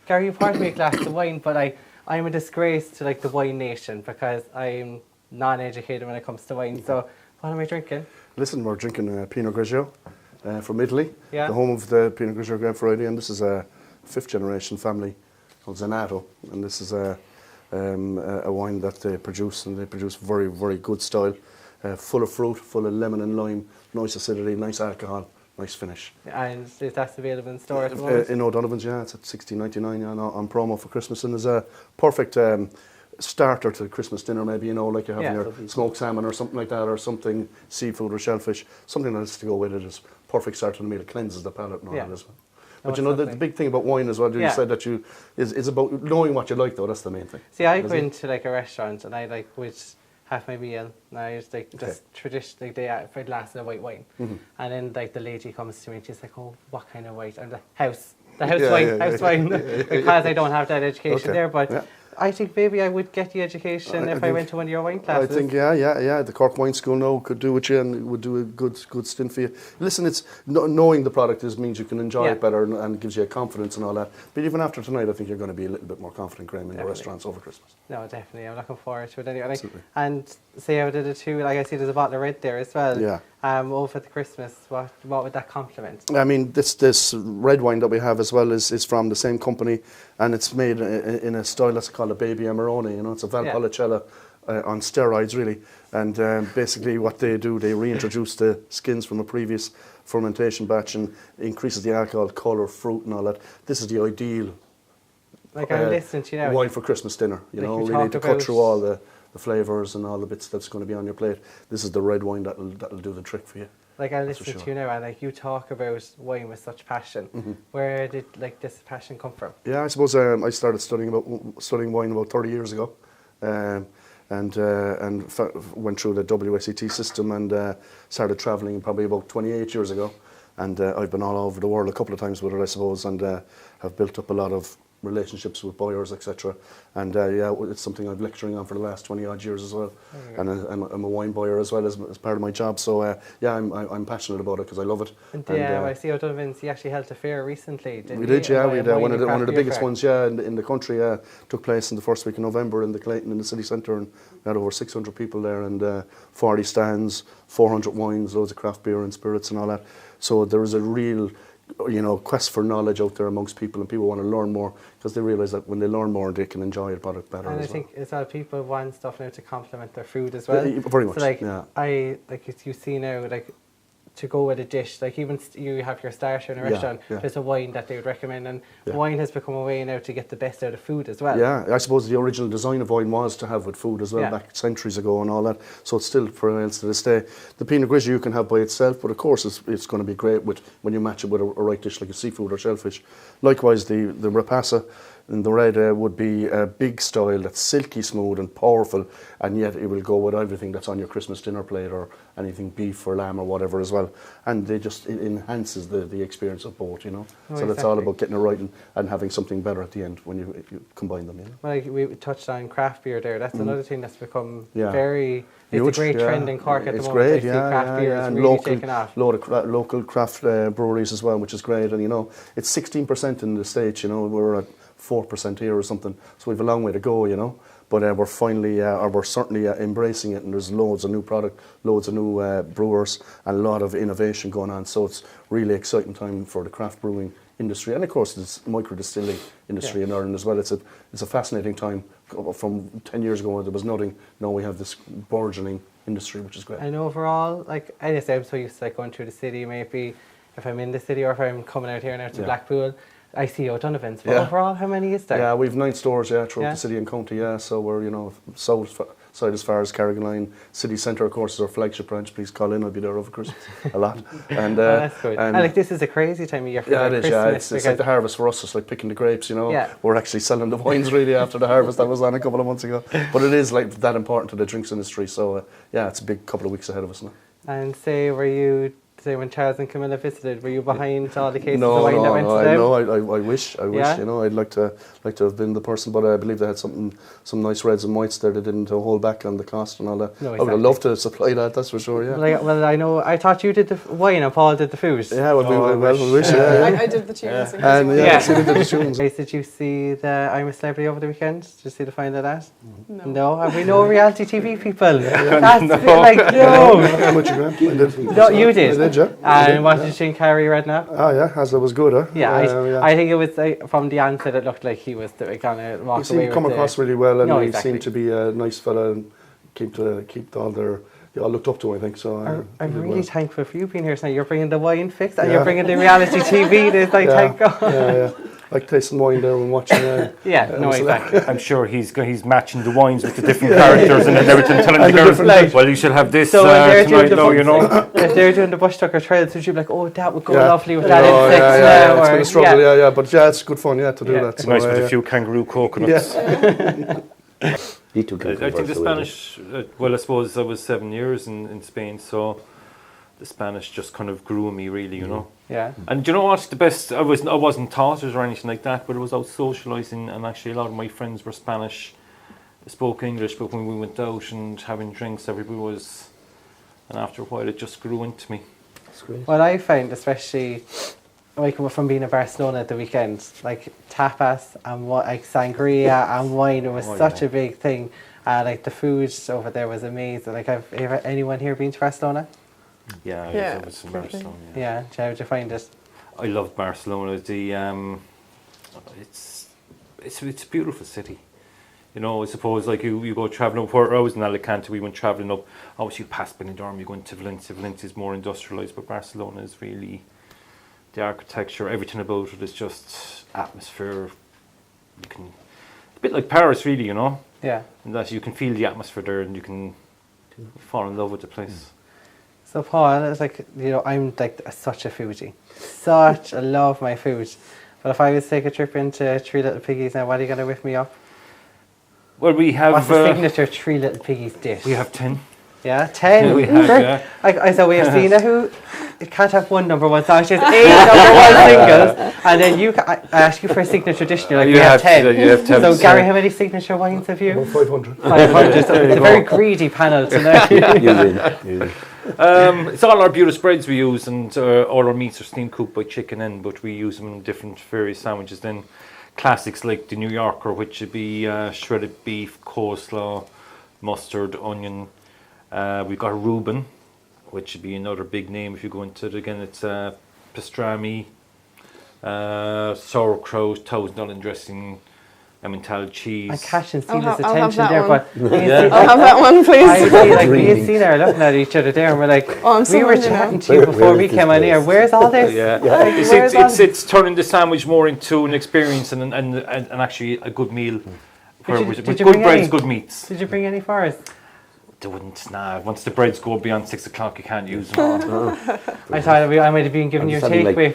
Gary, you poured me a glass of wine, but I'm a disgrace to like the wine nation because I'm non-educated when it comes to wine. So what am I drinking? Listen, we're drinking Pinot Grigio from Italy, Yeah. the home of the Pinot Grigio Grape Variety, and this is a fifth-generation family called Zenato, and this is a wine that they produce, and they produce very, very good style, full of fruit, full of lemon and lime, nice acidity, nice alcohol, nice finish. And is that available in store at the moment? In ODonovan's, yeah, it's at $16.99 on promo for Christmas, and there's a perfect starter to Christmas dinner, maybe, you know, like you're having your smoked salmon or something like that, or something, seafood or shellfish, something that's to go with it is perfect start to the meal. It cleanses the palate and all that as well. But you know, the big thing about wine as well, you said that is about knowing what you like, though. That's the main thing. See, I go into like a restaurant and I like would have my meal, and I just like just traditionally if I'd glass of white wine, and then like the lady comes to me and she's like, "Oh, what kind of white?" I'm like, "House wine," because I don't have that education there, but. I think maybe I would get the education if I went to one of your wine classes. I think, the Cork Wine School now could do with you and would do a good stint for you. Listen, it's knowing the product means you can enjoy it better and gives you a confidence and all that. But even after tonight, I think you're going to be a little bit more confident, Graham, in the restaurants over Christmas. No, definitely. I'm looking forward to it anyway. Absolutely. And say out of the two, like I see there's a bottle of red there as well. Yeah. Over the Christmas, what would that complement? I mean, this red wine that we have as well is from the same company, and it's made in a style that's called a baby Amarone. You know, it's a Valpolicella on steroids, really. And basically, what they do, they reintroduce the skins from a previous fermentation batch and increases the alcohol, colour, fruit, and all that. This is the ideal wine for Christmas dinner. You know, really to cut through all the flavours and all the bits that's going to be on your plate. This is the red wine that'll do the trick for you. Like I listen to you now, and like you talk about wine with such passion. Where did like this passion come from? Yeah, I suppose I started studying wine about 30 years ago, and went through the WSET system and started travelling probably about 28 years ago. And I've been all over the world a couple of times with it, I suppose, and have built up a lot of relationships with buyers, etc. And it's something I've lecturing on for the last 20 odd years as well. And I'm a wine buyer as well as part of my job. So I'm passionate about it because I love it. And I see ODonovan's, he actually held a fair recently. We did, we had one of the biggest ones, in the country. Took place in the first week of November in the Clayton in the city centre, and we had over 600 people there and 40 stands, 400 wines, loads of craft beer and spirits and all that. So there is a real quest for knowledge out there amongst people, and people want to learn more because they realise that when they learn more, they can enjoy the product better. And I think as well, people want stuff now to complement their food as well. Very much. So you see now, to go with a dish, like even you have your starter in a restaurant, there's a wine that they would recommend, and wine has become a way now to get the best out of food as well. Yeah, I suppose the original design of wine was to have with food as well, back centuries ago and all that, so it's still prevails to this day. The Pinot Grigio you can have by itself, but of course it's going to be great when you match it with a right dish like a seafood or shellfish. Likewise, the Ripasso in the red would be a big style that's silky smooth and powerful, and yet it will go with everything that's on your Christmas dinner plate or anything beef or lamb or whatever as well. And it enhances the experience of both, So it's all about getting it right and having something better at the end when you combine them, Well, we touched on craft beer there. That's another thing that's become very... It's a great trend in Cork at the moment. It's great, craft beer is really taken off. Local craft breweries as well, which is great. And, it's 16% in the States, we're at 4% here or something, so we've a long way to go, but we're finally, or we're certainly embracing it, and there's loads of new product, loads of new brewers, and a lot of innovation going on, so it's really exciting time for the craft brewing industry, and of course the micro distilling industry in Ireland as well. It's a fascinating time. From 10 years ago there was nothing, now we have this burgeoning industry, which is great. And overall, I guess I'm so used to going through the city, maybe if I'm in the city or if I'm coming out here now to Blackpool, I see ODonovan's, but overall, how many is there? Yeah, we've 9 stores throughout the city and county, so we're, south side as far as Carrigaline. City centre, of course, is our flagship branch. Please call in, I'll be there over Christmas a lot. And that's good. And this is a crazy time of year for Christmas. It's like the harvest for us, it's like picking the grapes, We're actually selling the wines really after the harvest that was on a couple of months ago. But it is like that important to the drinks industry, so it's a big couple of weeks ahead of us now. And say, were you say when Charles and Camilla visited, were you behind all the cases No, of wine that went to them? no, I wish, Yeah? you know, I'd like to have been the person, but I believe they had some nice reds and whites there. They didn't hold back on the cost and all that. No, I would have loved to supply that, that's for sure, yeah. Well, I know, I thought you did the wine and Paul did the food. Yeah, we wish, yeah. I did the tunes. And Yeah. so they did the tunes. Guys, did you see the I'm a Celebrity over the weekend? Did you see the final of that? No. No, and we know reality TV people. That's a bit like, How no. much you got? I did. No, you did. I did, yeah. And what did you think Harry Redknapp? Oh yeah, Hazza was good, huh? Yeah, I think it was from the onset. It looked like he was going to walk He away seemed to come with across really well, and No, he exactly. seemed to be a nice fella and keep all their. They all looked up to him, I think. So I'm he did really well. thankful for you being here tonight. You're bringing the wine fix and you're bringing the reality TV. There's like, thank God. Yeah. Like tasting wine there and watching. Yeah, no, exactly. I'm sure he's matching the wines with the different characters and everything, telling the girls, different well, you should have this So when they're tonight, doing though, you know. if they're doing the bush tucker trails, would you be like, oh, that would go Yeah. lovely with that Oh, insect now? it's or- been a struggle, yeah. But yeah, it's good fun, to do Yeah. that. It's So, nice with a few kangaroo coconuts. You two can I think converse the away. Spanish, well, I suppose I was 7 years in Spain, so the Spanish just kind of grew on me, really, you know. Yeah. And do you know what's the best? I wasn't taught it or anything like that, but I was out socialising, and actually a lot of my friends were Spanish, spoke English, but when we went out and having drinks, everybody was, and after a while it just grew into me. That's great. What I find, especially like from being in Barcelona at the weekend, like tapas and like sangria and wine, it was such a big thing. Like the food over there was amazing. Like, have anyone here been to Barcelona? Yeah, Yeah, I was in definitely. Barcelona. Yeah. How did you find it? I loved Barcelona. It's a beautiful city. You know, I suppose like you go travelling up, where I was in Alicante, we went travelling up, obviously you pass Benidorm, you go into Valencia. Valencia is more industrialised, but Barcelona is really, the architecture, everything about it is just atmosphere. You can, a bit like Paris really, you know, Yeah. and that you can feel the atmosphere there and you can fall in love with the place. So Paul, it's like, you know, I'm like such a foodie. I love my food. But if I was to take a trip into Three Little Piggies now, what are you going to whip me up? Well, we have What's the signature Three Little Piggies dish? we have 10. Yeah, 10. Yeah, we have, Great. yeah. I saw we have Zena who it can't have one number one song. She has 8 number one singles, and then I ask you for a signature dish. You're like, You we have have 10. to- you have 10, So so- Gary, how many signature wines have you? 500. 500. So it's a very greedy panel tonight. You win. It's all our beautiful spreads we use, and all our meats are steam cooked by chicken in, but we use them in different various sandwiches. Then classics like the New Yorker, which would be shredded beef, coleslaw, mustard, onion. We've got a Reuben, which would be another big name if you go into it. Again, it's pastrami, sauerkraut, $1,000 dressing, Emmental cheese. I'm catching I'll Cena's have attention that there, one. but me and I'll have that one, please. I see, like, me and Cena are looking at each other there, and we're like, Oh, I'm so we were hungry now. chatting to you Where before is we this came on place? here. Where's all this? Yeah, Like, it's, where's all it's turning the sandwich more into an experience and actually a good meal. Where you- with did with you good bring breads, any? good meats. Did you bring any for us? They wouldn't. Nah, once the breads go beyond 6 o'clock, you can't use them. I thought I might have been giving I'm you a just having, like, takeaway